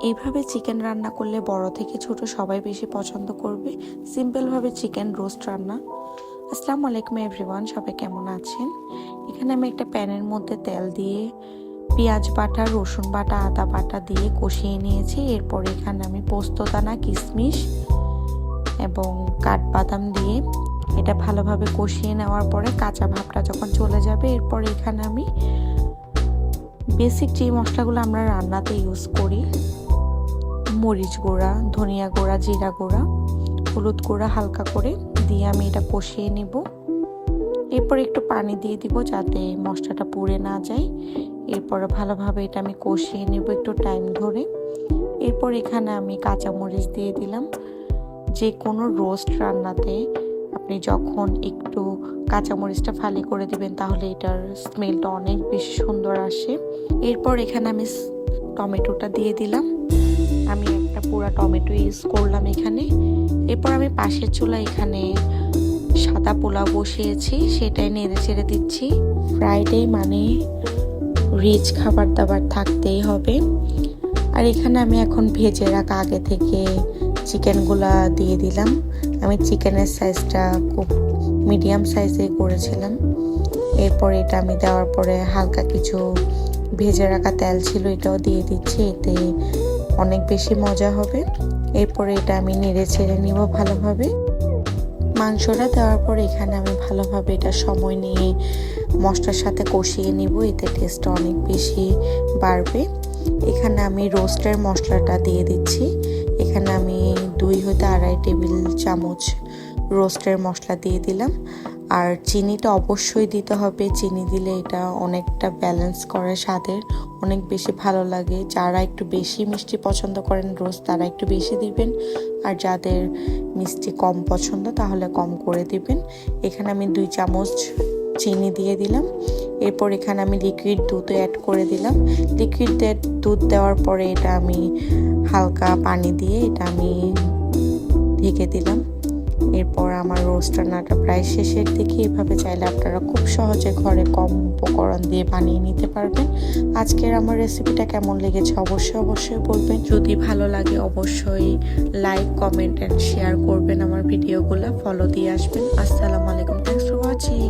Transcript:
এইভাবে চিকেন রান্না করলে বড় থেকে ছোট সবাই বেশি পছন্দ করবে। সিম্পলভাবে চিকেন রোস্ট রান্না। আসসালামু আলাইকুম এভরিওয়ান, সবাই কেমন আছেন? এখানে আমি একটা প্যানের মধ্যে তেল দিয়ে পেঁয়াজ বাটা, রসুন বাটা, আদা বাটা দিয়ে কষিয়ে নিয়েছি। এরপর এখানে আমি পোস্তদানা, কিশমিশ এবং কাঠবাদাম দিয়ে এটা ভালোভাবে কষিয়ে নেওয়ার পরে কাঁচা ভাবটা যখন চলে যাবে, এরপর এখানে আমি বেসিক যে মশলাগুলো আমরা রান্নাতে ইউজ করি, মরিচ গুঁড়া, ধনিয়া গুঁড়া, জিরা গুঁড়া, হলুদ গুঁড়া হালকা করে দিয়ে আমি এটা কষিয়ে নিব। এরপর একটু পানি দিয়ে দিব যাতে মশলাটা পুড়ে না যায়। এরপর ভালোভাবে এটা আমি কষিয়ে নেব একটু টাইম ধরে। এরপর এখানে আমি কাঁচামরিচ দিয়ে দিলাম। যে কোনো রোস্ট রান্নাতে আপনি যখন একটু কাঁচামরিচটা ফালি করে দিবেন তাহলে এটার স্মেলটা অনেক বেশি সুন্দর আসে। এরপর এখানে আমি টমেটোটা দিয়ে দিলাম। আমি একটা পুরো টমেটো ইউজ করলাম এখানে। এরপর আমি পাশের চুলা এখানে সাদা পোলাও বসিয়েছি, সেটাই নেড়ে চেড়ে দিচ্ছি। ফ্রাইডে মানে রিচ খাবার দাবার থাকতেই হবে। আর এখানে আমি এখন ভেজে রাখা আগে থেকে চিকেনগুলা দিয়ে দিলাম। আমি চিকেনের সাইজটা খুব মিডিয়াম সাইজে করেছিলাম। এরপর এটা আমি দেওয়ার পরে হালকা কিছু ভেজে রাখা তেল ছিল, এটাও দিয়ে দিচ্ছি, এতে অনেক বেশি মজা হবে। এরপরে এটা আমি নেড়ে ছেড়ে নিব ভালোভাবে। মাংসটা দেওয়ার পর এখানে আমি ভালোভাবে এটা সময় নিয়ে মশলার সাথে কষিয়ে নিব, এতে টেস্টটা অনেক বেশি বাড়বে। এখানে আমি রোস্টের মশলাটা দিয়ে দিচ্ছি। এখানে আমি 2 হতে 2.5 টেবিল চামচ রোস্টের মশলা দিয়ে দিলাম। আর চিনিটা অবশ্যই দিতে হবে, চিনি দিলে এটা অনেকটা ব্যালেন্স করে স্বাদের, অনেক বেশি ভালো লাগে। যারা একটু বেশি মিষ্টি পছন্দ করেন রোস্ট তারা একটু বেশি দিবেন, আর যাদের মিষ্টি কম পছন্দ তাহলে কম করে দিবেন। এখানে আমি 2 চামচ চিনি দিয়ে দিলাম। এরপর এখানে আমি লিকুইড দুধ অ্যাড করে দিলাম। লিকুইড দুধ দেওয়ার পরে এটা আমি হালকা পানি দিয়ে এটা আমি ঢেকে দিলাম। এরপর আমার রোস্ট রান্নাটা প্রায় শেষের দিকে। এভাবে চাইলে আপনারা খুব সহজে ঘরে কম উপকরণ দিয়ে বানিয়ে নিতে পারবেন। আজকের আমার রেসিপিটা কেমন লেগেছে অবশ্যই বলবেন। যদি ভালো লাগে অবশ্যই লাইক, কমেন্ট অ্যান্ড শেয়ার করবেন। আমার ভিডিওগুলো ফলো দিয়ে আসবেন। আসসালামু আলাইকুম, থ্যাংকস ফর ওয়াচিং।